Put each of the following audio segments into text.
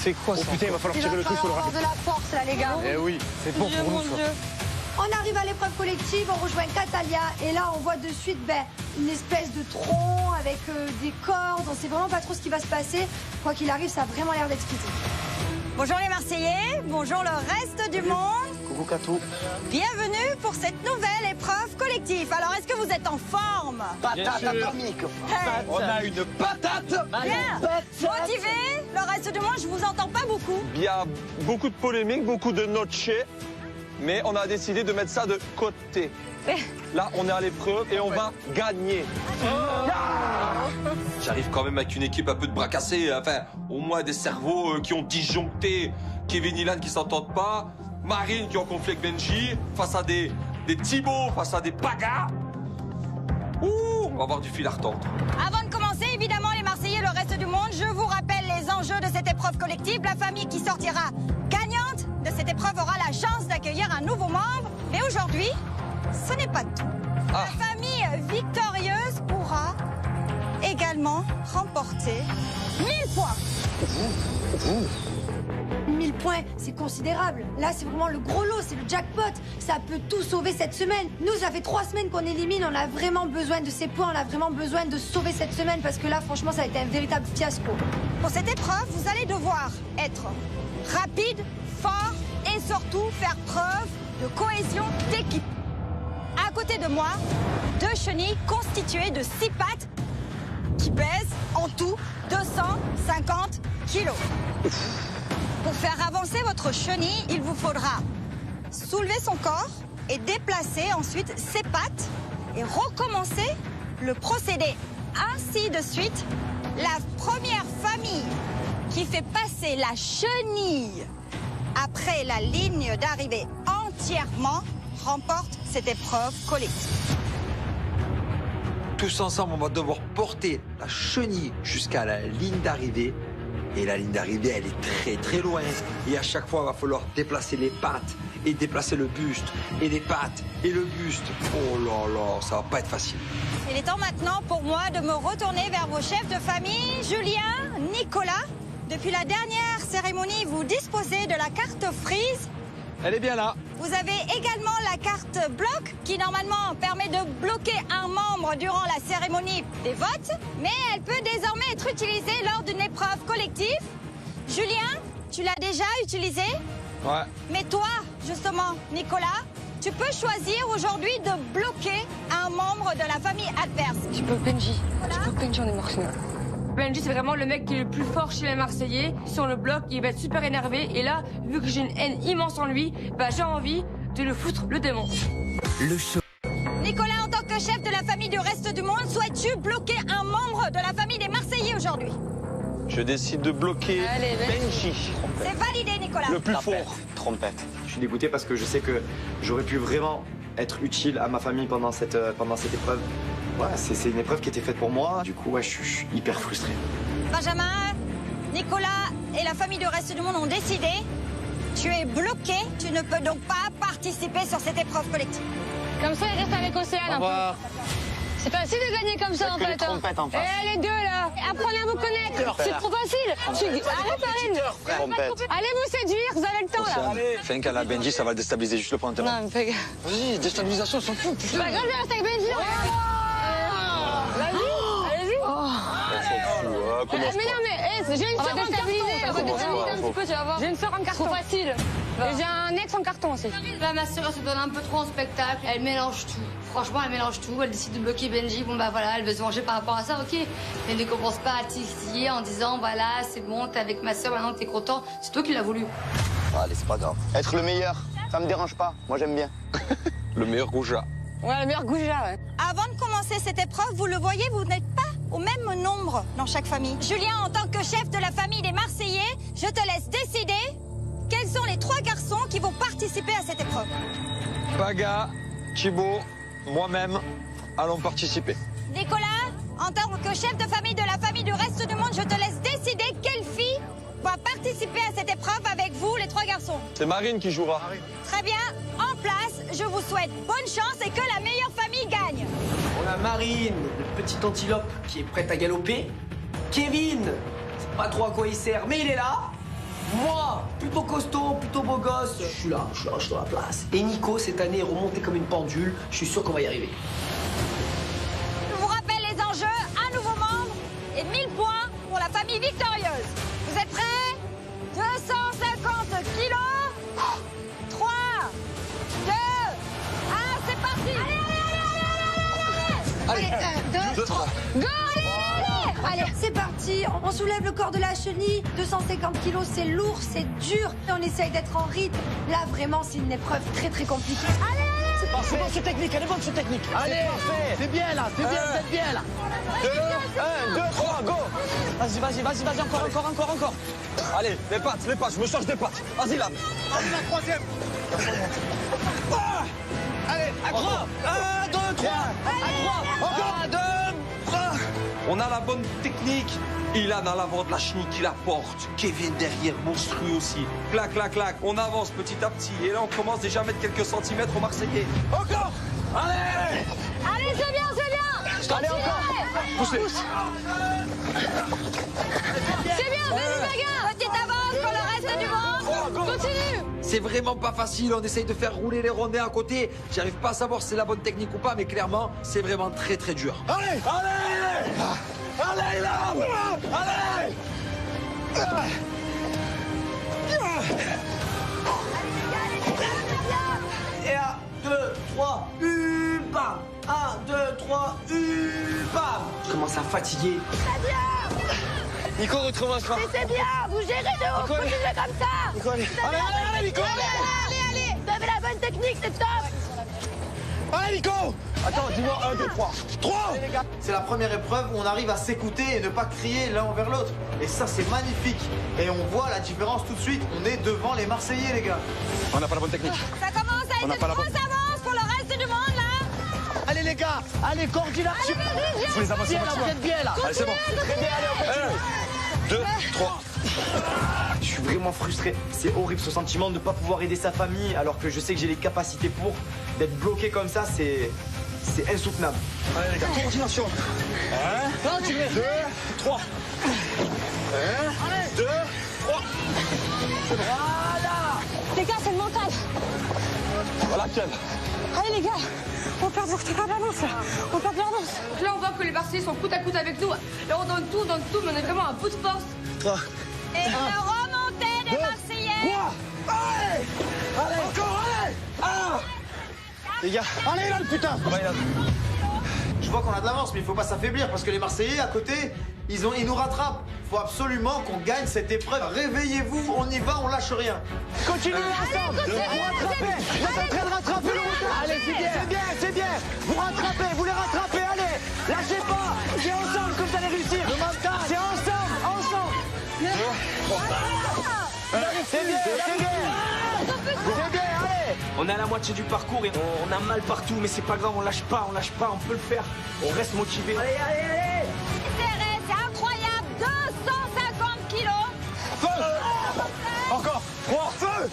C'est quoi ça? Oh putain, il va falloir tirer le truc sur le de la force là, les gars. Eh oui, c'est bon pour nous ça. On arrive à l'épreuve collective, on rejoint Catalia et là on voit de suite une espèce de tronc avec des cordes. On sait vraiment pas trop ce qui va se passer. Quoi qu'il arrive, ça a vraiment l'air d'être speedy. Bonjour les Marseillais, bonjour le reste du monde. Coucou Cato. Bienvenue pour cette nouvelle épreuve collective. Alors est-ce que vous êtes en forme? Patate atomique. On a une patate. Bien. Motivé? Le reste du monde, je vous entends pas beaucoup. Il y a beaucoup de polémiques, beaucoup de noche, mais on a décidé de mettre ça de côté. Là, on est à l'épreuve et on va gagner. J'arrive quand même avec une équipe un peu de bras cassés, enfin, au moins des cerveaux qui ont disjoncté, Kevin et Ilan qui s'entendent pas, Marine qui est en conflit avec Benji, face à des Thibaut, face à des Paga. Ouh, on va avoir du fil à retordre. Avant de commencer, évidemment, les Marseillais, le reste du monde, je vous rappelle les enjeux de cette épreuve collective. La famille qui sortira gagnante de cette épreuve aura la chance d'accueillir un nouveau membre. Mais aujourd'hui, ce n'est pas tout. La famille victorieuse pourra également remporter 1000 points. 1000 points, c'est considérable. Là, c'est vraiment le gros lot, c'est le jackpot. Ça peut tout sauver cette semaine. Nous, ça fait 3 semaines qu'on élimine. On a vraiment besoin de ces points. On a vraiment besoin de sauver cette semaine parce que là, franchement, ça a été un véritable fiasco. Pour cette épreuve, vous allez devoir être rapide, fort et surtout faire preuve de cohésion d'équipe. À côté de moi, 2 chenilles constituées de 6 pattes qui pèsent en tout 250 kilos. Pour faire avancer votre chenille, il vous faudra soulever son corps et déplacer ensuite ses pattes et recommencer le procédé. Ainsi de suite, la première famille qui fait passer la chenille après la ligne d'arrivée entièrement remporte cette épreuve collective. Tous ensemble, on va devoir porter la chenille jusqu'à la ligne d'arrivée. Et la ligne d'arrivée, elle est très très loin. Et à chaque fois, il va falloir déplacer les pattes et déplacer le buste. Et les pattes et le buste. Oh là là, ça va pas être facile. Il est temps maintenant pour moi de me retourner vers vos chefs de famille, Julien, Nicolas. Depuis la dernière cérémonie, vous disposez de la carte freeze. Elle est bien là. Vous avez également la carte bloc qui normalement permet de bloquer un membre durant la cérémonie des votes, mais elle peut désormais être utilisée lors d'une épreuve collective. Julien, tu l'as déjà utilisée? Ouais. Mais toi, justement, Nicolas, tu peux choisir aujourd'hui de bloquer un membre de la famille adverse. Tu peux Benji. Voilà. Tu peux Benji, on est Marseillais. Benji, c'est vraiment le mec qui est le plus fort chez les Marseillais. Sur le bloc, il va être super énervé. Et là, vu que j'ai une haine immense en lui, bah, j'ai envie de le foutre le démon. Le show. Nicolas, en tant que chef de la famille du reste du monde, souhaites-tu bloquer un membre de la famille des Marseillais aujourd'hui? Je décide de bloquer Allez, Benji. C'est validé, Nicolas. Le plus fort. Trompette. Je suis dégoûté parce que je sais que j'aurais pu vraiment être utile à ma famille pendant cette épreuve. Ouais, c'est une épreuve qui était faite pour moi. Du coup, ouais, je suis hyper frustré. Benjamin, Nicolas et la famille du reste du monde ont décidé. Tu es bloqué. Tu ne peux donc pas participer sur cette épreuve collective. Comme ça, il reste avec Océane un peu. C'est facile de gagner comme ça en fait. Et les deux là, apprenez à vous connaître. C'est trop facile. Arrête Marine. Allez vous séduire, vous avez le temps là. Fais un câlin à Benji, ça va le déstabiliser juste le point de Non, mais fais gaffe. Vas-y, déstabilisation, s'en fout. C'est pas grave, je reste avec Benji. Vas-y, allez-y. Mais non, mais j'ai une sœur en carton. On va déstabiliser un petit peu, tu vas voir. J'ai une sœur en carton. Trop facile. Et j'ai un ex en carton aussi. Là, ma sœur se donne un peu trop en spectacle. Elle mélange tout. Franchement, elle mélange tout. Elle décide de bloquer Benji. Bon, bah voilà, elle veut se venger par rapport à ça, ok. Mais elle ne commence pas à titiller en disant, voilà, c'est bon, t'es avec ma sœur, maintenant t'es content. C'est toi qui l'as voulu. Allez, c'est pas grave. Être le meilleur, ça me dérange pas. Moi, j'aime bien. Le meilleur goujat. Ouais, le meilleur goujat, ouais. Avant de commencer cette épreuve, vous le voyez, vous n'êtes pas au même nombre dans chaque famille. Julien, en tant que chef de la famille des Marseillais, je te laisse décider quels sont les 3 garçons qui vont participer à cette épreuve. Paga, Thibaut, moi-même, allons participer. Nicolas, en tant que chef de famille de la famille du reste du monde, je te laisse décider quelle fille va participer à cette épreuve avec vous, les 3 garçons. C'est Marine qui jouera. Très bien, en place, je vous souhaite bonne chance et que la meilleure famille gagne. On a Marine, le petit antilope qui est prête à galoper. Kevin, c'est pas trop à quoi il sert, mais il est là. Moi, plutôt costaud, plutôt beau gosse, je suis là, je suis dans la place. Et Nico, cette année, est remonté comme une pendule. Je suis sûr qu'on va y arriver. Je vous rappelle les enjeux, un nouveau membre et 1000 points pour la famille victorieuse. Vous êtes prêts? 250 kilos. 3, 2, 1, c'est parti. Allez, 1, 2, 3. Go, allez, allez, allez. Allez, c'est parti. On soulève le corps de la chenille. 250 kilos, c'est lourd, c'est dur. Et on essaye d'être en rythme. Là, vraiment, c'est une épreuve très, très compliquée. Allez, allez. C'est parfait. Bon, ce technique, elle est bonne, ce technique. Allez, c'est bien là, c'est bien, vous êtes bien là. 1, 2, 3, go. Vas-y, encore. Allez, les pattes, je me change des pattes. Vas-y là. Allez, la troisième. Allez, à droite. 1, 2, 3. À droite. 1, 2, 3. On a la bonne technique. Ilan à l'avant de la chenille qui la porte. Kevin derrière, monstrueux aussi. Clac, clac, clac. On avance petit à petit. Et là, on commence déjà à mettre quelques centimètres aux Marseillais. Encore. Allez. Allez, c'est bien. Allez, encore. Poussez. C'est bien, vas-y, Baga. Petite avance pour le reste du monde. Continue. C'est vraiment pas facile, on essaye de faire rouler les rondins à côté. J'arrive pas à savoir si c'est la bonne technique ou pas, mais clairement, c'est vraiment très très dur. Allez. Allez, là. Allez. Et 1, 2, 3, bam. 1, 2, 3, bam. Je commence à fatiguer. Nico, retrouve-moi. C'est bien, vous gérez de ouf, continuez comme ça. Nico, allez. Allez, Nico. Allez. Vous avez la bonne technique, c'est top. Allez, Nico. Attends, dis-moi 1, 2, 3. 3. C'est la première épreuve où on arrive à s'écouter et ne pas crier l'un envers l'autre. Et ça, c'est magnifique. Et on voit la différence tout de suite. On est devant les Marseillais, les gars. On n'a pas la bonne technique. Ça commence à être une grosse avance pour le reste du monde là. Allez, les gars. Allez, coordination. Faut les avancer. Vous êtes bien là. Allez, c'est bon. Très bien, allez, on continue. 2, 3. Je suis vraiment frustré. C'est horrible ce sentiment de ne pas pouvoir aider sa famille alors que je sais que j'ai les capacités pour. D'être bloqué comme ça, c'est insoutenable. Allez, les gars, coordination. 1, 2, 3. 1, 2, 3. Voilà. Les gars, c'est le mental. Voilà, Kev. Allez, les gars. On perd l'avance, là. On perd l'avance. Là, on voit que les Marseillais sont côte à côte avec nous. Là, on donne tout, mais on est vraiment à bout de force. 3. Et une remontée des Marseillais. Allez, encore, allez. Les gars. Allez, là, le putain. Je vois qu'on a de l'avance, mais il faut pas s'affaiblir parce que les Marseillais à côté, ils nous rattrapent. Faut absolument qu'on gagne cette épreuve. Réveillez-vous, on y va, on lâche rien. Continuez ensemble. Vous rattrapez. Vous êtes en train de rattraper le retard. Allez, c'est bien. Vous rattrapez, vous les rattrapez, allez. Lâchez pas. C'est ensemble que vous allez réussir. Le mental. C'est ensemble. C'est bien, allez. On est à la moitié du parcours et on a mal partout, mais c'est pas grave, on lâche pas, on peut le faire. On reste motivé. Allez. Serré, c'est incroyable. 250 kilos. Feu. Encore. 3. Feu.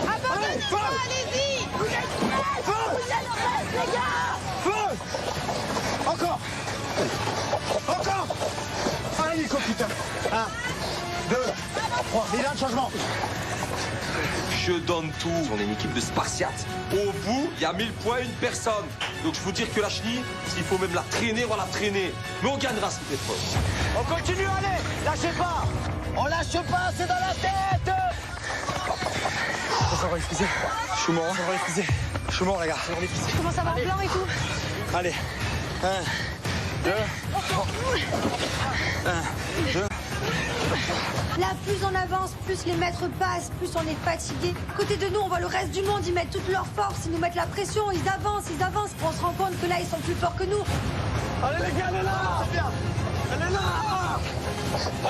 Abandonnez-moi, allez-y. Vous êtes prêts. Vous êtes prêts, les gars. Feu. Encore. Allez, Nico, putain. 1, 2, 3. Il a un changement. Je donne tout. On est une équipe de Spartiates. Au bout, il y a 1000 points, une personne. Donc je vous dire que la chenille, s'il faut même la traîner, on va la traîner. Mais on gagnera cette épreuve. On continue, allez. Lâchez pas. On lâche pas, c'est dans la tête. Ça va refuser. Je suis mort. Ça va refuser. Je suis mort, les gars. Comment ça va, blanc et tout? Allez. 1, 2, 3. 1, 2. Là, plus on avance, plus les mètres passent, plus on est fatigué. Côté de nous, on voit le reste du monde, ils mettent toute leur force, ils nous mettent la pression, ils avancent. On se rend compte que là, ils sont plus forts que nous. Allez, les gars, elle est là. Elle est là.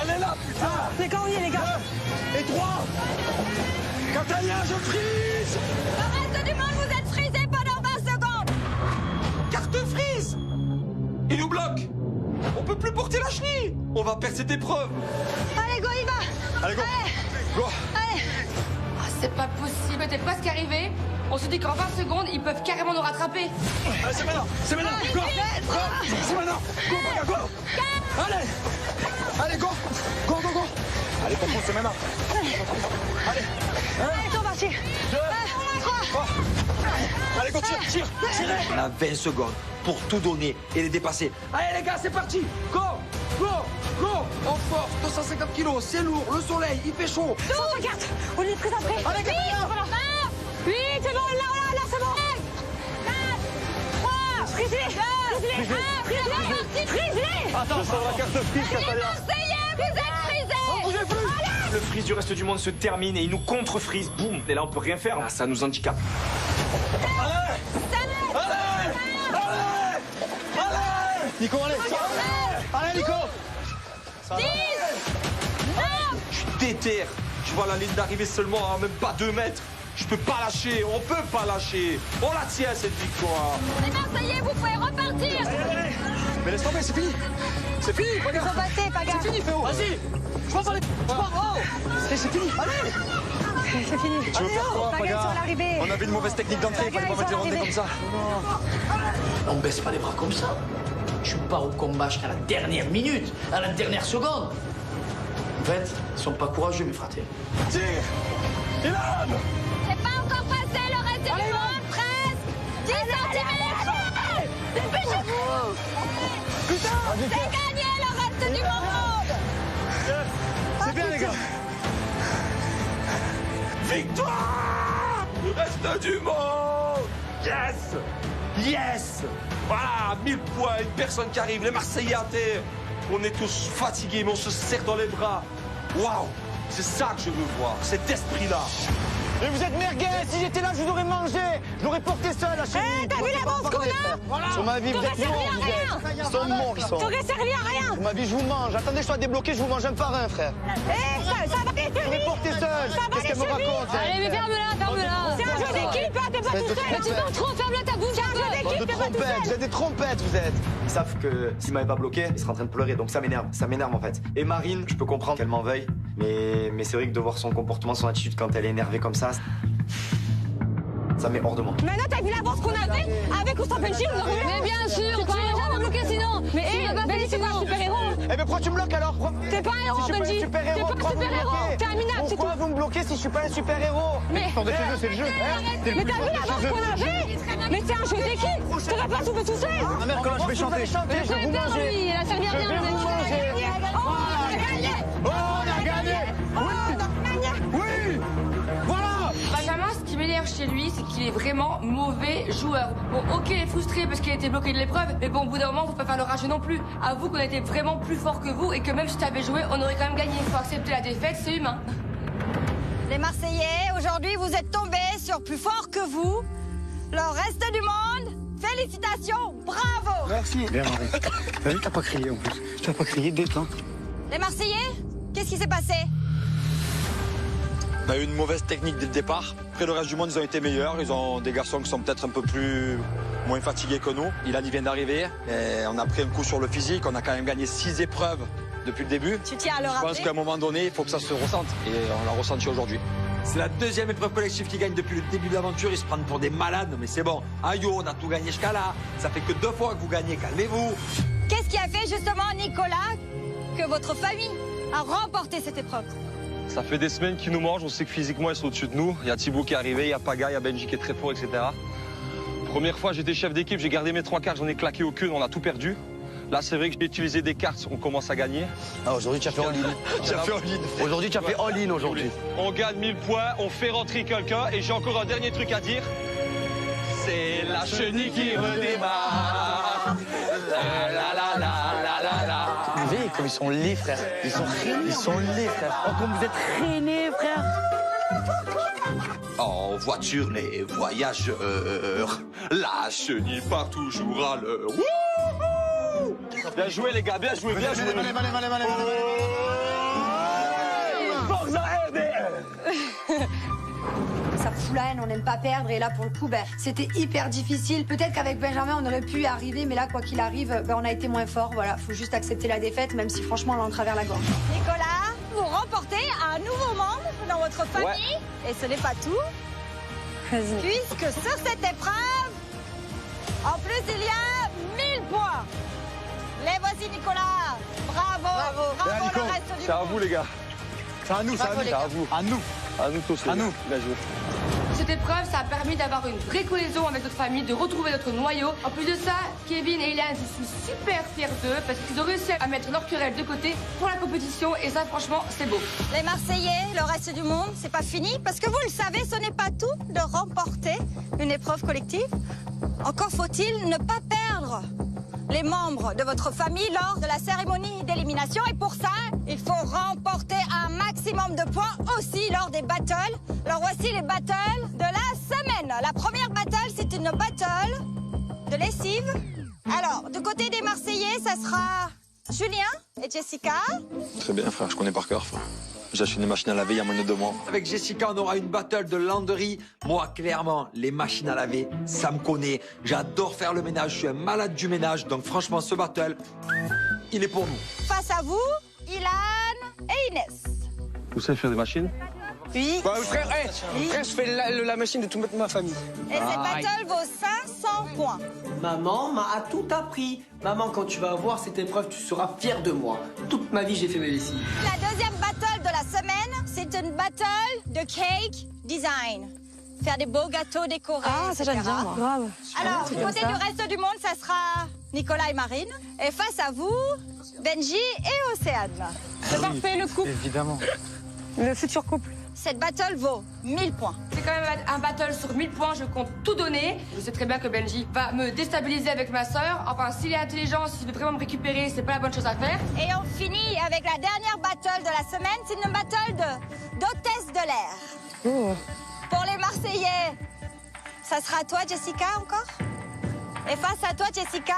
Elle est là, putain. C'est quand les gars. 2 et 3. Catalien, je frise. Le reste du monde, vous êtes frisés pendant 20 secondes. Carte frise. Il nous bloque. On peut plus porter la chenille. On va perdre cette épreuve. Allez, go, il va. Allez, go. Go. Allez. Oh, c'est pas possible, t'es presque arrivé. On se dit qu'en 20 secondes, ils peuvent carrément nous rattraper. Allez, c'est maintenant. C'est maintenant. Go. C'est maintenant. Go, go. Allez. Allez, go. Go. Allez, comprends c'est maintenant. Allez. Allez, on va tirer. 2, 3. Allez, go, tire. On a 20 secondes pour tout donner et les dépasser. Allez les gars, c'est parti. Go. En force, 250 kilos, c'est lourd, le soleil, il fait chaud. 104. On est très après. Allez, 4, 8, c'est bon, là, c'est bon. 4, 3, frisez. Attends, ça va la carte de frise, Catalina. Marseillais, vous êtes frisés. Bougez plus. Le freeze du reste du monde se termine et il nous contre-freeze. Boum. Et là, on peut rien faire. Là, ça nous handicape. Nico, allez. Allez, Nico. 10, 9. Je suis déter. Je vois la ligne d'arrivée seulement à même pas 2 mètres. Je peux pas lâcher, on peut pas lâcher. On la tient cette victoire. Les Marseillais, vous pouvez repartir. Mais laisse tomber, c'est fini. C'est fini, Paga. Ils sont passés, Paga. C'est fini, Féo. Vas-y. Je pense aller. C'est fini. Allez. C'est fini. Tu veux faire quoi, Paga, Paga? sur l'arrivée. On avait une mauvaise technique d'entrée, il fallait pas mettre les rondés comme ça. On baisse pas les bras comme ça. Je pars au combat jusqu'à la dernière minute, à la dernière seconde. En fait, ils sont pas courageux, mes fratés. Tire. Ilan. C'est pas encore passé le reste du monde, presque. 10 cm. Dépêchez-vous. Putain. C'est gagné le reste du monde. C'est bien, les gars. Victoire! Le reste du monde! Yes! Voilà, 1000 points, une personne qui arrive, les Marseillais à terre. On est tous fatigués, mais on se serre dans les bras. Waouh! C'est ça que je veux voir, cet esprit-là. Mais vous êtes merguez. Si j'étais là, je vous aurais mangé. Je l'aurais porté seul, la chenille. T'as vu l'avance qu'on a? Voilà. Sur ma vie, vous êtes morts, vous êtes. Ils sont morts, ils sont. T'aurais servi à rien. Sur ma vie, je vous mange. Attendez, je sois débloqué, je vous mange un par un, frère. Ça va les Je l'aurais porté seul. Qu'est-ce qu'elle me raconte? Allez, mais ferme-la. C'est un jeu d'équipe, hein, t'es pas tout seul. Mais tu parles trop, ferme-la ta bouche. C'est un jeu d'équipe, t'es pas tout seul. Vous êtes des trompettes, vous êtes. Ils savent que s'ils m'avaient pas bloqué, ils seraient en train de pleurer, donc ça m'énerve en fait. Et Marine, je peux comprendre qu'elle m'en veuille, mais c'est vrai que de voir son comportement, son attitude quand elle est énervée comme ça met hors de moi. Maintenant, t'as vu l'avance qu'on avait avec Ousmane Benji? Mais bien sûr, tu vas jamais bloquer sinon. Mais Benji, c'est pas un super-héros. Eh ben pourquoi tu me bloques alors? T'es pas un héros, Si je suis pas Benji. un super-héros, T'es pas un super-héros. T'es un minable, c'est tout. Pourquoi vous me bloquez si je suis pas un super-héros? Mais Ton jeu, c'est le jeu. t'as vu l'avance qu'on avait? Mais c'est un jeu d'équipe. T'aurais pas tout fait tout seul. Ah merde, comment je vais chanter? Mais Je vais vous perdre, manger. lui, il a servi à Je rien. vais vous manger. On a gagné. Oh, on a gagné. Oui. Voilà. Benjamin, ce qui m'énerve chez lui, c'est qu'il est vraiment mauvais joueur. Bon, ok, il est frustré parce qu'il a été bloqué de l'épreuve, mais bon, au bout d'un moment, faut pas faire le rageux non plus. Avoue qu'on a été vraiment plus fort que vous et que même si tu avais joué, on aurait quand même gagné. Faut accepter la défaite, c'est humain. Les Marseillais, aujourd'hui, vous êtes tombés sur plus fort que vous. Le reste du monde, félicitations, bravo. Merci. Bien, Marie. T'as vu, t'as pas crié en plus. Tu as pas crié, détends. Les Marseillais, qu'est-ce qui s'est passé? On a eu une mauvaise technique dès le départ. Après, le reste du monde, ils ont été meilleurs. Ils ont des garçons qui sont peut-être un peu moins fatigués que nous. Ilan, il vient d'arriver. Et on a pris un coup sur le physique. On a quand même gagné 6 épreuves depuis le début. Tu tiens à le Je pense rappeler? qu'à un moment donné, il faut que ça se ressente. Et on l'a ressenti aujourd'hui. C'est la deuxième épreuve collective qui gagne depuis le début de l'aventure. Ils se prennent pour des malades, mais c'est bon. Ayo, on a tout gagné jusqu'à là. Ça fait que 2 fois que vous gagnez, calmez-vous. Qu'est-ce qui a fait justement, Nicolas, que votre famille a remporté cette épreuve? Ça fait des semaines qu'ils nous mangent. On sait que physiquement, ils sont au-dessus de nous. Il y a Thibaut qui est arrivé, il y a Paga, il y a Benji qui est très fort, etc. Première fois, j'étais chef d'équipe, j'ai gardé mes 3 cartes, j'en ai claqué aucune, on a tout perdu. Là, c'est vrai que j'ai utilisé des cartes, on commence à gagner. Ah, aujourd'hui, tu as fait all-in. Aujourd'hui, tu as fait all-in aujourd'hui. On gagne 1000 points, on fait rentrer quelqu'un et j'ai encore un dernier truc à dire. C'est la chenille qui redémarre. La la la la la la. Vous voyez comme ils sont laids, frère. Ils sont laids, frère. Oh, comme vous êtes traînés, frère. En voiture, les voyageurs. La chenille part toujours à l'heure. Wouhou! Bien joué, les gars, bien joué, bien joué. Ça fout la haine, on n'aime pas perdre. Et là, pour le coup, c'était hyper difficile. Peut-être qu'avec Benjamin, on aurait pu y arriver. Mais là, quoi qu'il arrive, on a été moins fort. Voilà, faut juste accepter la défaite, même si franchement, on l'a en travers la gorge. Nicolas, vous remportez un nouveau membre dans votre famille. Et ce n'est pas tout. Puisque sur cette épreuve, en plus, il y a 1000 points. Les voici, Nicolas. Bravo, bravo, Nico. le reste du C'est à monde. vous, les gars. C'est à nous, c'est à nous. C'est à vous. À nous. À nous tous, À nous. Bien joué. Cette épreuve, ça a permis d'avoir une vraie cohésion avec notre famille, de retrouver notre noyau. En plus de ça, Kevin et Ilan, je suis super fière d'eux parce qu'ils ont réussi à mettre leur querelle de côté pour la compétition et ça, franchement, c'est beau. Les Marseillais, le reste du monde, c'est pas fini parce que vous le savez, ce n'est pas tout de remporter une épreuve collective. Encore faut-il ne pas perdre les membres de votre famille lors de la cérémonie d'élimination. Et pour ça, il faut remporter un maximum de points aussi lors des battles. Alors voici les battles de la semaine. La première battle, c'est une battle de lessive. Alors, du côté des Marseillais, ça sera Julien et Jessica. Très bien, frère, je connais par cœur, frère. J'ai acheté une machine à laver il y a moins de 2 mois. Avec Jessica, on aura une battle de lavanderie. Moi, clairement, les machines à laver, ça me connaît. J'adore faire le ménage, je suis un malade du ménage. Donc franchement, ce battle, il est pour nous. Face à vous, Ilan et Inès. Vous savez faire des machines? Oui. Bah, frère, frère, je fais la machine de toute ma famille. Et cette battle vaut 500 points. Maman m'a tout appris. Maman, quand tu vas avoir cette épreuve, tu seras fière de moi. Toute ma vie, j'ai fait mes lessives. La deuxième battle de la semaine, c'est une battle de cake design. Faire des beaux gâteaux décorés. Ah, ça j'aime bien, moi. Grave. Alors, du côté du reste du monde, ça sera Nicolas et Marine. Et face à vous, Benji et Océane. C'est parfait, le couple. Évidemment. Le futur couple. Cette battle vaut 1000 points. C'est quand même un battle sur 1000 points, je compte tout donner. Je sais très bien que Benji va me déstabiliser avec ma sœur. Enfin, s'il est intelligent, s'il veut vraiment me récupérer, c'est pas la bonne chose à faire. Et on finit avec la dernière battle de la semaine. C'est une battle d'hôtesse de l'air. Oh. Pour les Marseillais, ça sera toi, Jessica, encore. Et face à toi, Jessica,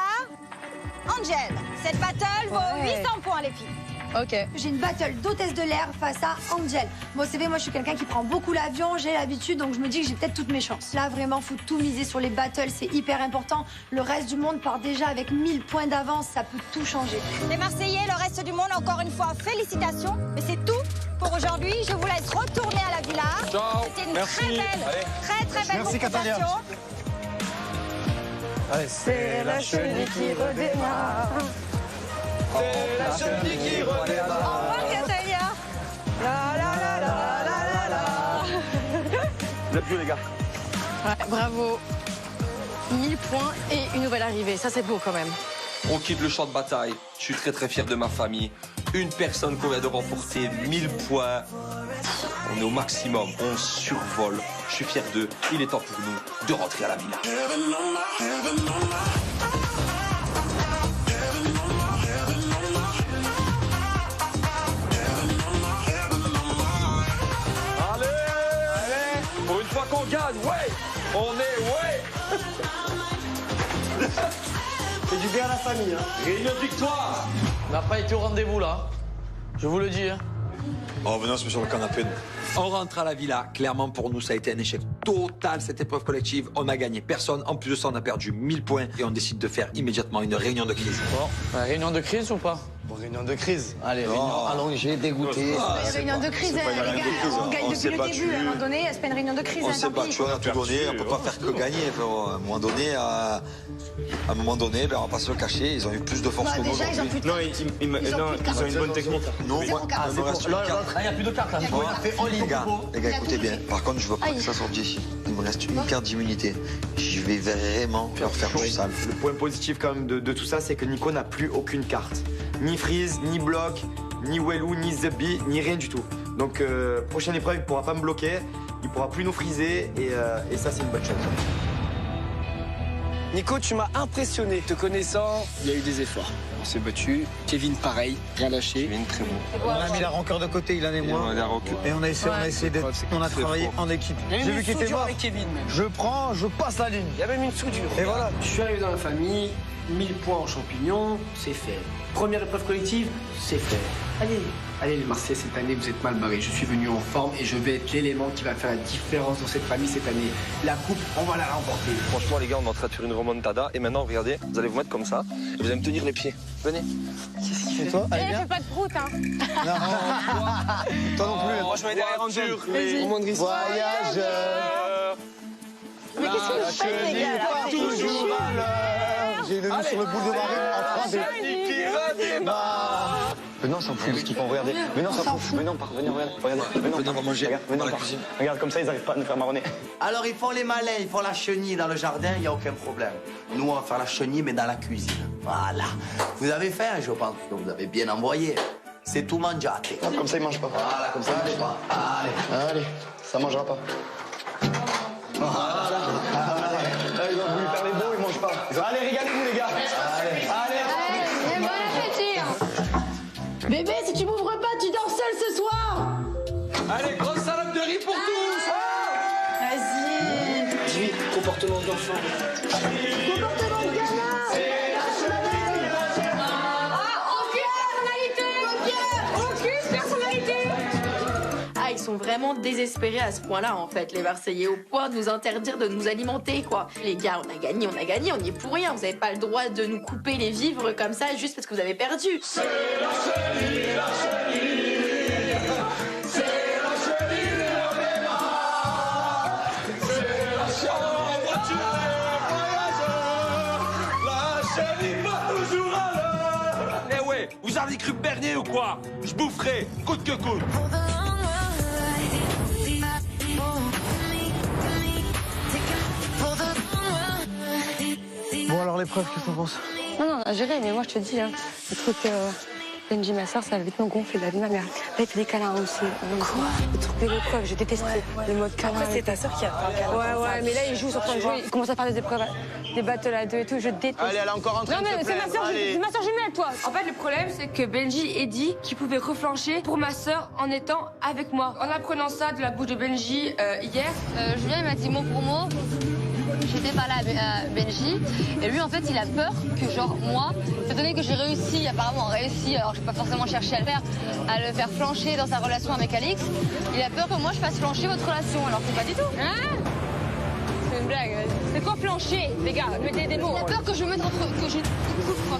Angel. Cette battle vaut 800 points, les filles. Ok. J'ai une battle d'hôtesse de l'air face à Angel. Bon, vous savez, moi, je suis quelqu'un qui prend beaucoup l'avion, j'ai l'habitude, donc je me dis que j'ai peut-être toutes mes chances. Là, vraiment, faut tout miser sur les battles, c'est hyper important. Le reste du monde part déjà avec 1000 points d'avance, ça peut tout changer. Les Marseillais, le reste du monde, encore une fois, félicitations. Mais c'est tout pour aujourd'hui. Je vous laisse retourner à la villa. Ciao. C'était une Merci. très belle, Allez. très belle Merci, Catalina. compétition. Allez, C'est la chenille qui redémarre. c'est la chenille qui Au redémarre. revoir, Catalina. La la la la la la la. Vous êtes joués, les gars. Ouais, bravo. 1000 points et une nouvelle arrivée. Ça, c'est beau quand même. On quitte le champ de bataille. Je suis très fier de ma famille. Une personne qu'on vient de remporter 1000 points. On est au maximum, on survole. Je suis fier d'eux. Il est temps pour nous de rentrer à la villa. Allez, pour une fois qu'on gagne, ouais. On est, ouais. C'est du bien à la famille, hein. Réunion de victoire. On n'a pas été au rendez-vous, là. Je vous le dis, hein. Oh, venez, on se met sur le canapé. On rentre à la villa. Clairement, pour nous, ça a été un échec total, cette épreuve collective. On n'a gagné personne. En plus de ça, on a perdu 1000 points et on décide de faire immédiatement une réunion de crise. Bon, réunion de crise ou pas? Bon, réunion de crise. Allez, réunion allongée, dégoûtée. Réunion de crise, les gars, on gagne depuis le début. À un moment donné, c'est pas une réunion de crise, On s'est battu, on a tout donné, on peut pas faire que gagner. À un moment donné, ben, on va pas se le cacher, ils ont eu plus de force que nous. Déjà, ils ont plus de Ils ont une bonne technique. Non, moi, il me reste une carte. Il n'y a plus de cartes, là. Il a fait en ligne. Les gars, écoutez bien. Par contre, je veux pas que ça sorte d'ici. Il me reste une carte d'immunité. Je vais vraiment leur faire du sale. Le point positif quand même de tout ça, c'est que Nico n'a plus aucune carte. Ni freeze, ni bloc, ni Wellou, ni Zebby, ni rien du tout. Donc prochaine épreuve, il pourra pas me bloquer, il pourra plus nous freezer et ça c'est une bonne chose. Nico, tu m'as impressionné. Te connaissant, il y a eu des efforts. On s'est battu. Kevin, pareil, rien lâché. Kevin, très bon. On a mis la rancœur de côté, il en est moins. Et on a essayé d'être. On a travaillé en équipe. Il y a J'ai même vu une qu'il était soudure mort. avec Kevin. Même. Je passe la ligne. Il y a même une soudure. Et voilà. Je suis arrivé dans la famille, 1000 points en champignons, c'est fait. Première épreuve collective, c'est fait. Allez les Marseillais, cette année vous êtes mal barrés. Je suis venu en forme et je vais être l'élément qui va faire la différence dans cette famille cette année. La coupe, on va la remporter. Franchement, les gars, on est en train de faire une remontada. Et maintenant, regardez, vous allez vous mettre comme ça. Et vous allez me tenir les pieds. Venez. Qu'est-ce qu'il fait toi? Allez, Eh, viens. fais pas de prout, hein. Non. Toi non plus. Moi, je vais derrière Angel. Au moins de risque. Voyageur. Mais qu'est-ce que vous faites, les gars, là? Toujours à l'heure. J'ai le nom sur le bout de Marine en train de. Qui redémarre. Mais non, on s'en fout de ce qu'ils font, regardez. Mais non, on s'en fout. Mais non, venez, regardez. Venez, on va manger. Regarde, regarde, comme ça, ils n'arrivent pas à nous faire marronner. Alors, ils font les malins, ils font la chenille dans le jardin, il n'y a aucun problème. Nous, on va faire la chenille, mais dans la cuisine. Voilà. Vous avez faim, je pense que vous avez bien envoyé. C'est tout mangiate. Comme ça, ils mangent pas. Voilà, comme ça, allez pas. Allez, ça mangera pas. Voilà. Ils ont voulu faire les beaux, ils mangent pas. Allez, régalez-vous, les gars. Allez, bon appétit. Bébé, si tu m'ouvres pas, tu dors seul ce soir. Allez, grosse salade de riz pour tous. Vas-y. Dis, comportement d'enfant. Comportement de gamin. Ils sont vraiment désespérés à ce point-là, en fait, les Marseillais, au point de nous interdire de nous alimenter, quoi. Les gars, on a gagné, on y est pour rien. Vous n'avez pas le droit de nous couper les vivres comme ça juste parce que vous avez perdu. C'est la chenille, la chenille. C'est la chenille de Bémar. C'est la chenille voyageur. La chenille va toujours à l'heure. Eh ouais, vous avez cru Bernier ou quoi? Je boufferai, coûte que coûte. Bon alors l'épreuve, qu'est-ce que t'en penses? Non, à gérer, mais moi je te dis, hein, le truc Benji, ma soeur, ça va vite me gonfler la vie de ma mère. Là, il fait des câlins aussi. Quoi? Le truc de l'épreuve, je déteste le mode câlin. Après, c'est ta soeur qui a fait un câlin. Ouais, mais là, ils jouent, ils sont en train de jouer. Ils commencent à faire des épreuves, des battles à deux et tout, je déteste. Allez, elle est encore en train de se Non, mais c'est ma soeur jumelle, toi. En fait, le problème, c'est que Benji a dit qu'il pouvait reflancher pour ma soeur en étant avec moi. En apprenant ça de la bouche de Benji hier. Julien, il m'a dit mot pour mot. J'étais pas là à Benji. Et lui, en fait, il a peur que, genre, moi, étant donné que j'ai réussi, apparemment réussi, alors je n'ai pas forcément cherché à le faire flancher dans sa relation avec Alix, il a peur que moi, je fasse flancher votre relation. Alors que pas du tout. Hein? C'est une blague. C'est quoi flancher, les gars? Mettez des mots. Il a peur que je mette entre... que je...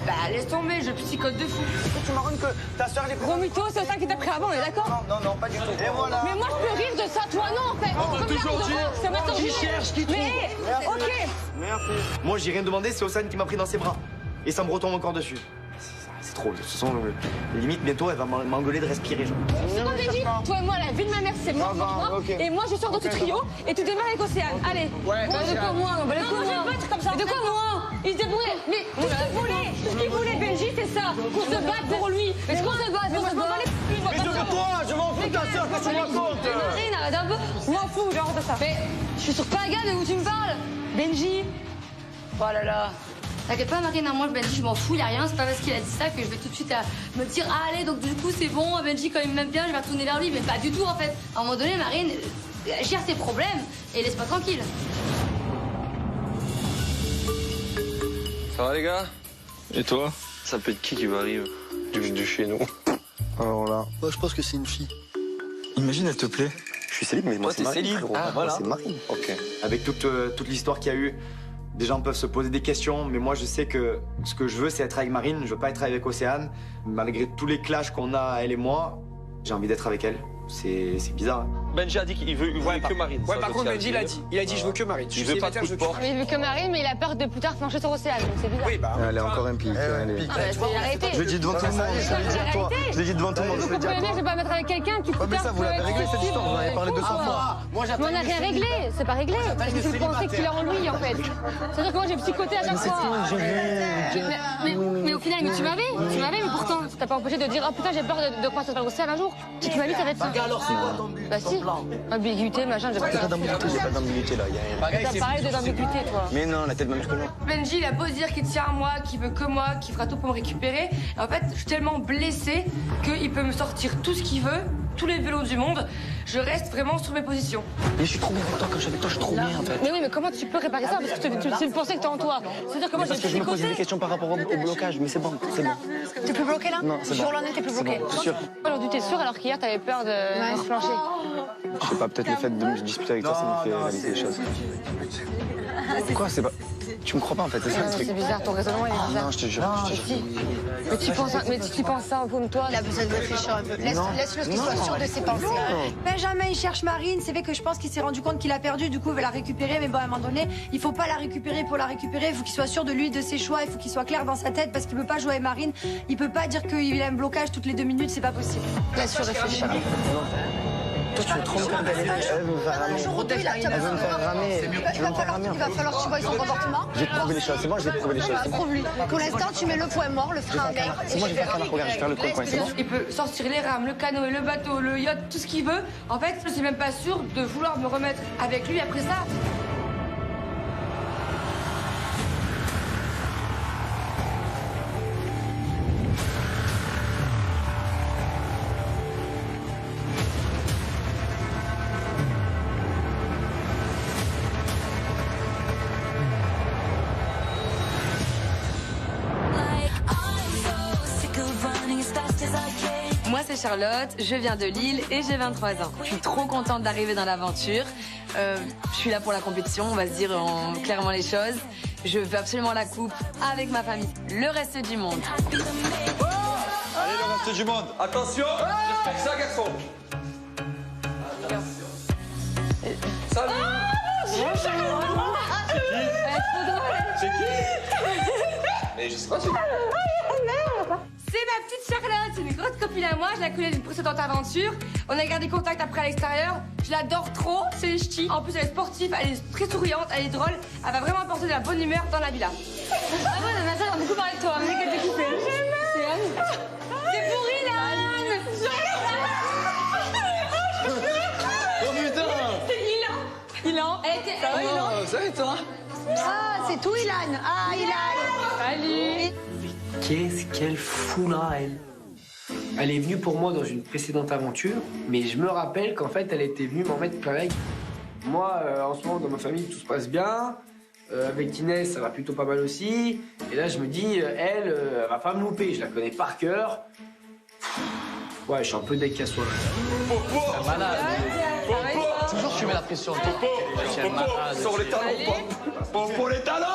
Bah, laisse tomber, je psychote de fou. Tu marronnes que ta soeur, j'ai Gros mytho, c'est ça qui t'a pris avant, on est d'accord? Non, pas du tout. Et voilà. Mais moi, je peux rire de ça, toi, non, en fait. On va toujours dire, c'est ma soeur qui jumelle. cherche, qui trouve. Mais, ok. Merci. Moi, j'ai rien demandé, c'est Océane qui m'a pris dans ses bras. Et ça me retombe encore dessus. C'est trop. De toute façon, limite, bientôt, elle va m'engueuler de respirer. Genre. C'est comme j'ai dit, toi et moi, la vie de ma mère, c'est moi. Et moi, je sors dans ce trio et tu démarres avec Océane. Allez. Ouais. De quoi moi? Non, je vais pas être comme ça. De quoi moi? Il se débrouille. Mais tout ce qu'il voulait, Benji, c'est ça. Qu'on se batte pour lui. Est-ce qu'on se bat? Mais de toi, je m'en fous de ta soeur, qu'est-ce que tu racontes? Marine, arrête un peu. Je m'en fous, genre de ça. Mais je suis sur Paga, de où tu me parles? Benji. Oh là là. T'inquiète pas, Marine, moi, Benji, je m'en fous, y a rien. C'est pas parce qu'il a dit ça que je vais tout de suite me dire ah, allez, donc du coup, c'est bon, Benji, quand il m'aime bien, je vais retourner vers lui. Mais pas du tout, en fait. À un moment donné, Marine, gère tes problèmes et laisse-moi tranquille. Ça va, les gars? Et toi? Ça peut être qui va arriver du chez nous? Alors là, moi je pense que c'est une fille. Imagine, elle te plaît. Je suis célib, mais moi c'est Marine. Ah, voilà. C'est Marine. Ok. Avec toute l'histoire qu'il y a eu, des gens peuvent se poser des questions, mais moi je sais que ce que je veux, c'est être avec Marine. Je veux pas être avec Océane. Malgré tous les clashs qu'on a, elle et moi, j'ai envie d'être avec elle. C'est bizarre. Hein. Benji a dit qu'il veut que Marine. Ouais, par contre, Benji l'a dit. Il a dit je veux que Marine. Il veut pas de coup de porte. Il veut que Marine, mais il a peur de plus tard flancher sur Océane, donc c'est bizarre. Oui, bah. Elle est encore un pic. Arrêtez. Je l'ai dit devant tout le monde. Je l'ai dit devant tout le monde. Je l'ai dit à toi. Je vais pas mettre avec quelqu'un, tu Mais ça, vous l'avez réglé cette histoire. Vous en avez parlé 200 fois. Mais on n'a rien réglé, c'est pas réglé. Parce que tu pensais qu'il est en lui, en fait. C'est-à-dire que moi, j'ai psychoté à chaque fois. Mais au final, tu m'avais, mais pourtant, t'as pas empêché de dire oh putain, j'ai peur de passer par Océane un jour. Tu m'as dit, ça va être ça. Alors, c'est quoi ton but? Bah si. Ambiguïté, machin, j'ai pas J'ai pas d'ambiguïté là. T'as parlé de l'ambiguïté, toi. Mais non, la tête même que moi. Benji, il a beau dire qu'il tient à moi, qu'il veut que moi, qu'il fera tout pour me récupérer. Et en fait, je suis tellement blessée qu'il peut me sortir tout ce qu'il veut, tous les vélos du monde. Je reste vraiment sur mes positions. Mais je suis trop bien avec toi, quand je suis avec toi, je suis trop bien en fait. Mais oui, mais comment tu peux réparer ça? Parce que c'est une pensée que t'as en toi. C'est-à-dire que moi, j'ai Parce que je me posais des questions par rapport au blocage, mais c'est bon, c'est bon. T'es plus bloqué là? Non, c'est bon. Jour l'année, t'es plus bloqué. C'est sûr. Aujourd'hui, t'es sûr alors qu'hier, t'avais peur de flancher. Je sais pas, peut-être le fait de me disputer avec toi, ça me fait réaliser les choses. Quoi, c'est pas... Tu me crois pas en fait, c'est ça le truc. C'est bizarre, ton raisonnement il est bizarre. Non, je te jure. Mais tu penses ça au fond de toi. Il a besoin de réfléchir un peu. Laisse-le qu'il soit sûr de ses pensées. Benjamin, il cherche Marine. C'est vrai que je pense qu'il s'est rendu compte qu'il a perdu. Du coup, il va la récupérer. Mais bon, à un moment donné, il faut pas la récupérer pour la récupérer. Il faut qu'il soit sûr de lui, de ses choix. Il faut qu'il soit clair dans sa tête parce qu'il peut pas jouer avec Marine. Il peut pas dire qu'il a un blocage toutes les 2 minutes. C'est pas possible. Laisse-le réfléchir. Toi, tu me trompes quand elle veut me faire ramer. Elle veut me faire ramer. Il va falloir que tu vois son comportement. Je vais te prouver les choses, c'est bon, je vais te prouver les choses. Prouve-lui. Pour l'instant, tu mets le point mort, le frein à main. C'est moi, je vais faire regarde, je vais faire le point, c'est bon. Il peut sortir les rames, le canoë, le bateau, le yacht, tout ce qu'il veut. En fait, je suis même pas sûre de vouloir me remettre avec lui après ça. Moi c'est Charlotte, je viens de Lille et j'ai 23 ans. Je suis trop contente d'arriver dans l'aventure. Je suis là pour la compétition, on va se dire clairement les choses. Je veux absolument la coupe avec ma famille, le reste du monde. Allez, le reste du monde, attention, respecte ça, garçon. Salut. C'est qui? Mais je sais pas, c'est qui? C'est ma petite Charlotte, c'est une grosse copine à moi, je la connais d'une précédente aventure. On a gardé contact après à l'extérieur. Je l'adore trop, c'est les ch'tis. En plus, elle est sportive, elle est très souriante, elle est drôle. Elle va vraiment apporter de la bonne humeur dans la villa. Ah ouais, mais ça, on a beaucoup parlé de toi, mais qu'elle t'est kiffée. C'est pour Ilan. Oh putain. C'est Ilan. Elle était... Ça va, Ilan? Ça va et toi? Ah, c'est tout, Ilan. Ah, Ilan. Salut. Qu'est-ce qu'elle fout là, elle? Elle est venue pour moi dans une précédente aventure, mais je me rappelle qu'en fait, elle était venue m'en mettre plein la gueule. Moi, en ce moment, dans ma famille, tout se passe bien. Avec Inès, ça va plutôt pas mal aussi. Et là, je me dis, elle va pas me louper. Je la connais par cœur. Ouais, je suis un peu deck à soi. Popo. Malade. Popo. Toujours tu mets la pression. Popo. Sur les talons. Popo les talons.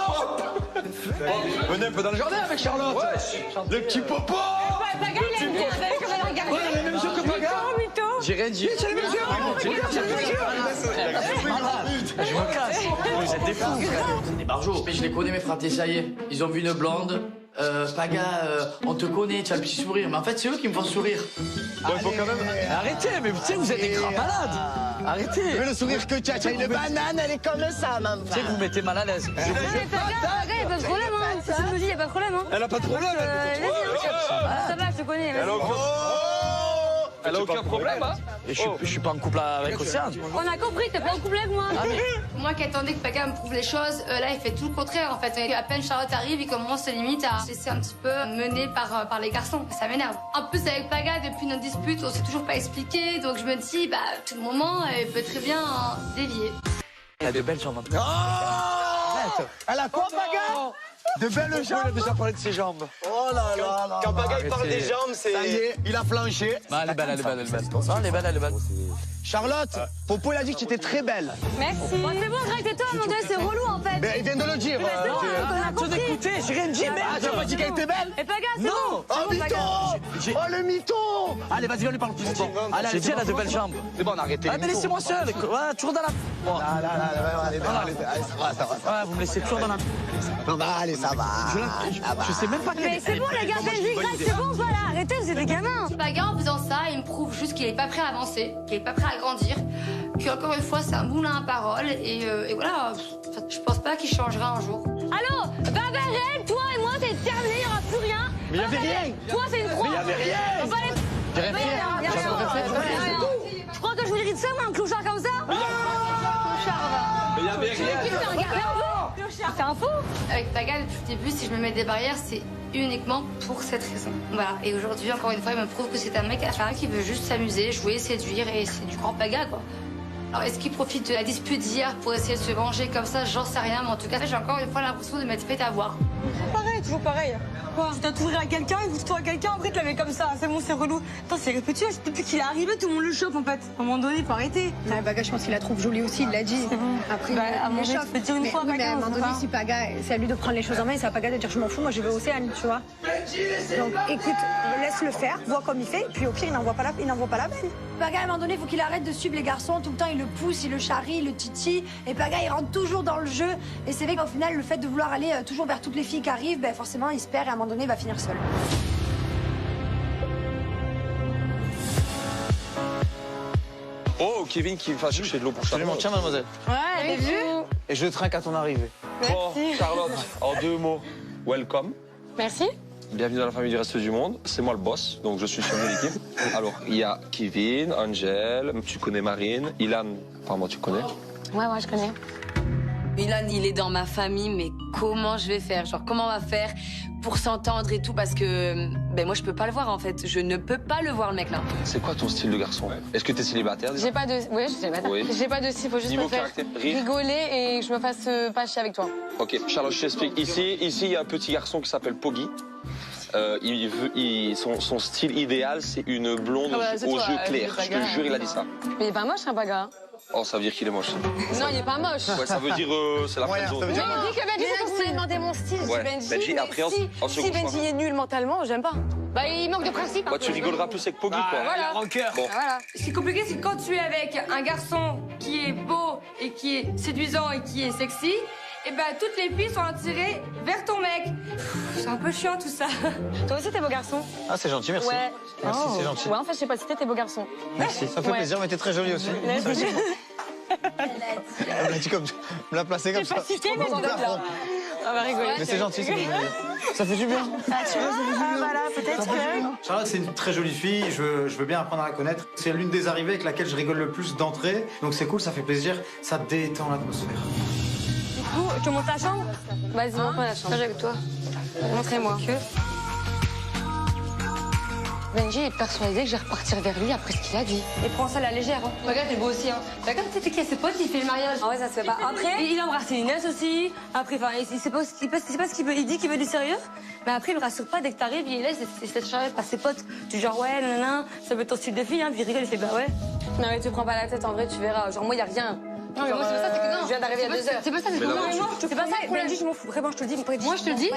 Venez un peu dans le jardin avec Charlotte. Le petit Popo. Paga, il aime bien, vous avez comme elle regarde. Ouais, elle a les mêmes yeux que Paga. J'ai rien dit. Tu as les mêmes yeux. Je me casse. Vous êtes des fous. C'est des barjots. Mais je les connais, mes fratés, ça y est. Ils ont vu une blonde. Paga, on te connaît, tu as le petit sourire. Mais en fait, c'est eux qui me font sourire. Bon, il faut quand même. Arrêtez, mais tu sais, vous êtes des grands malades. Arrêtez. Mais le sourire que tu as une banane, elle est comme ça, maman. Tu sais que vous mettez mal à l'aise. Paga, il n'y a pas de problème, hein. C'est ce que je me dis, il n'y a pas de problème, hein. Elle a pas de problème. Ça va, je te connais. Elle a aucun problème, hein. Et je suis pas en couple avec Océane. On a compris, t'es pas en couple avec moi. Moi qui attendais que Paga me prouve les choses, là il fait tout le contraire en fait. À peine Charlotte arrive, il commence limite à se laisser un petit peu mener par les garçons. Ça m'énerve. En plus avec Paga, depuis notre dispute, on s'est toujours pas expliqué. Donc je me dis, bah à tout moment, elle peut très bien dévier. Elle a de belles jambes. Oh, elle a quoi, Paga? De belles jambes. On a déjà parlé de ses jambes. Oh là là là. Quand Paga il parle des jambes, c'est... Ça y est, il a flanché. Bah, elle est belle, elle est belle, elle est belle. Non, elle est belle, elle est belle. Charlotte, Popo il a dit que tu étais très belle. Merci. Bon, c'est bon, Greg, tais-toi, mon Dieu, c'est relou en fait. Mais il vient de le dire. C'est bon, on a compris. Écoutez, j'ai rien dit, merde. Ah, tu as pas dit qu'elle était belle? Et Paga, c'est bon. Oh, mytho. Oh, le mytho. Allez, vas-y, on lui parle plus. Allez, j'ai dit, elle a de belles jambes. C'est bon, on a arrêté. Ah, mais laissez-moi seul. Ouais, toujours dans la. Allez, ça va. Ouais, vous me laissez toujours dans la. Allez, ça va. Je sais même pas quelle. Mais c'est bon, les gars, Benji, Greg, c'est bon, voilà. Arrêtez, vous êtes des gamins. Paga, en faisant ça, il me prouve juste qu'il est pas prêt à avancer, qu'il est pas prêt à grandir, qu'encore une fois, c'est un moulin à paroles, et voilà, je pense pas qu'il changera un jour. Allô, Babel, toi et moi, c'est terminé, il n'y aura plus rien. Mais il y avait rien. Toi, c'est une croix. Mais il y avait rien. J'ai rien fait. Tu crois que je mérite ça, moi, un clochard comme ça? Clochard, va. Mais il y avait rien. C'est un fou. Avec Paga, depuis le début, si je me mets des barrières, c'est uniquement pour cette raison. Voilà. Et aujourd'hui, encore une fois, il me prouve que c'est un mec à faire qui veut juste s'amuser, jouer, séduire, et c'est du grand Paga, quoi. Alors, est-ce qu'il profite de la dispute d'hier pour essayer de se venger comme ça? J'en sais rien, mais en tout cas, j'ai encore une fois l'impression de m'être fait avoir. Pareil, toujours pareil. quoi? Tu t'as t'ouvrir à quelqu'un, il ouvre-toi à quelqu'un, après tu la mets comme ça. C'est bon, c'est relou. Attends, c'est répété, depuis qu'il est arrivé, tout le monde le chope en fait. À un moment donné, il faut arrêter. Ouais, Paga, je pense qu'il la trouve jolie aussi, il l'a dit. Après, bah, à un moment donné, tu peux dire une fois, mais à un moment donné, pas. si Paga, c'est à lui de prendre les choses en main, c'est à Paga de dire je m'en fous, moi je vais au Océane, tu vois. Donc écoute, laisse-le faire, vois comme il fait, puis au pire, il n'envoie pas la peine. Paga, à un moment donné, il faut qu'il arrête de suivre les garçons. Tout le temps, il le pousse, il le charrie, il le titille. Et Paga, il rentre toujours dans le jeu. Et c'est vrai qu'au final, le fait de vouloir aller toujours vers toutes les filles qui arrivent, ben forcément, il se perd et à un moment donné, il va finir seul. Oh, Kevin qui va chercher de l'eau pour Charlotte. Tiens, mademoiselle. Ouais, t'as vu? Et je trinque à ton arrivée. Bon, Charlotte, en 2 mots, welcome. Merci. Bienvenue dans la famille du reste du monde. C'est moi le boss, donc je suis chef de l'équipe. Alors, il y a Kevin, Angel, tu connais Marine, Ilan, apparemment tu connais. Ouais, je connais. Ilan, il est dans ma famille, mais comment je vais faire? Genre, comment on va faire pour s'entendre et tout? Parce que, ben moi, je peux pas le voir, en fait. Je ne peux pas le voir, le mec, là. C'est quoi ton style de garçon? Est-ce que t'es célibataire déjà? J'ai pas de... Oui, je suis célibataire. Oui. J'ai pas de style, faut juste Niveau me faire caractère, rire. rigoler et que je me fasse pas chier avec toi. Ok, Charlotte, je t'explique. Ici, il y a un petit garçon qui s'appelle Poggy. Son style idéal, c'est une blonde aux yeux clairs. Je te jure, il a dit ça. Mais il est pas moche, un Paga. Oh, ça veut dire qu'il est moche. Non, il est pas moche. Ouais, ça veut dire c'est la friend zone. Mais il dit que Benji, c'est parce que vous m'avez demandé mon style. Ouais, Benji, Benji, après, en second si Benji choix. est nul mentalement, j'aime pas. Bah, il manque de principe. Bah, tu rigoleras plus avec Poggy, quoi. Voilà. Bon. Voilà. Ce qui est compliqué, c'est quand tu es avec un garçon qui est beau et qui est séduisant et qui est sexy, et ben toutes les filles sont attirées vers ton mec. C'est un peu chiant tout ça. Toi aussi, t'es beau garçon. Ah, c'est gentil, merci. Ouais. Merci, c'est gentil. Ouais, en fait, je sais pas si t'es beau garçon. Merci, ça fait plaisir, mais t'es très jolie aussi. Elle m'a dit comme me la placer comme ça. Pas cité, mais on là. On va rigoler. Mais c'est gentil, ça fait du bien. Ah, tu vois, voilà, peut-être que... Charlotte, c'est une très jolie fille, je veux bien apprendre à la connaître. C'est l'une des arrivées avec laquelle je rigole le plus d'entrée. Donc c'est cool, ça fait plaisir, ça détend l'atmosphère. Du coup, tu montes la chambre? Vas-y, monte-moi la chambre. Avec toi. Montrez-moi. Benji est persuadé que je vais repartir vers lui après ce qu'il a dit. Et prends ça à la légère. Hein. Regarde, t'es beau aussi. Hein. Regarde, tu sais qui a ses potes, il fait le mariage. Ah ouais, ça se fait pas. Après, il embrasse Inès aussi. Après, enfin, il sait pas ce qu'il veut. Il dit qu'il veut du sérieux. Mais après, il me rassure pas dès que t'arrives. Il laisse cette charrette par ses potes. Tu genre, ouais, nanana, ça veut être ton style de fille. Hein. Puis il rigole, il fait, bah ouais. Non, mais tu prends pas la tête, en vrai, tu verras. Genre, moi, y a rien. Non, mais moi, c'est pas ça, c'est que non. Je viens d'arriver à 2 heures. C'est pas ça, c'est que non, mais moi, c'est pas ça. Benji, je m'en fous. Vraiment, je te le dis. Moi, je te le dis.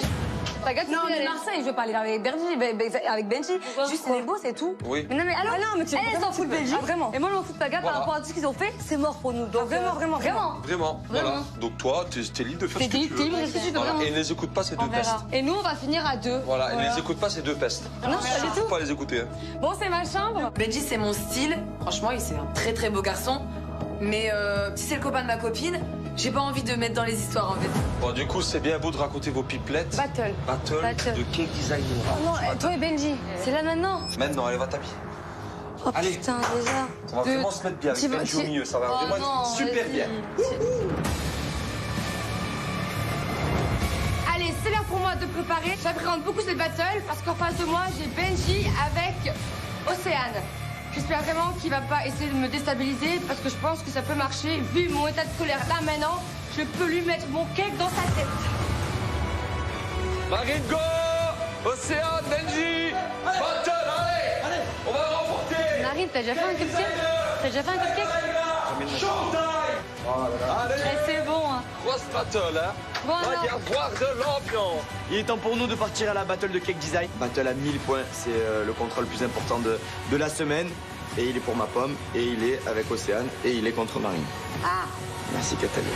Regarde, non, mais Marseille, je veux pas aller avec Benji. Juste, il est beau, c'est tout. Oui. Mais non, mais alors, mais tu s'en fout de Benji. Vraiment. Et moi, je m'en fous de Paga par rapport à tout ce qu'ils ont fait. C'est mort pour nous. Donc, vraiment. Voilà. Donc, toi, t'es libre de faire ce que tu veux. T'es libre de faire ce que tu veux. Voilà. Et ne les écoute pas, ces 2 pestes. Et nous, on va finir à 2. Voilà, et ne les écoute pas, ces 2 pestes. Non, pas du tout. Faut pas les écouter. Bon, c'est ma chambre. Benji, c'est mon style. Franchement, c'est un très très beau garçon. Mais si c'est le copain de ma copine, j'ai pas envie de mettre dans les histoires en fait. Bon, du coup, c'est bien beau de raconter vos pipelettes. Battle. De Cake Design. Oh non, toi et Benji, c'est là maintenant. Maintenant, allez, va t'habiller. Oh allez. putain, déjà. On va vraiment se mettre bien avec Benji au milieu, ça va vraiment être super bien. Allez, c'est l'heure pour moi de préparer. J'appréhende beaucoup cette battle parce qu'en face de moi, j'ai Benji avec Océane. J'espère vraiment qu'il va pas essayer de me déstabiliser parce que je pense que ça peut marcher. Vu mon état de colère là maintenant, je peux lui mettre mon cake dans sa tête. Marine, go! Océane, Benji! Battle, allez! On va remporter! Marine, t'as déjà fait un cupcake? T'as déjà fait un cupcake? Allez! C'est bon, hein. Grosse battle, hein? Bon, va y avoir de l'ambiance! Il est temps pour nous de partir à la battle de Cake Design. Battle à 1000 points, c'est le contrat le plus important de la semaine. Et il est pour ma pomme, et il est avec Océane, et il est contre Marine. Ah! Merci Catalina.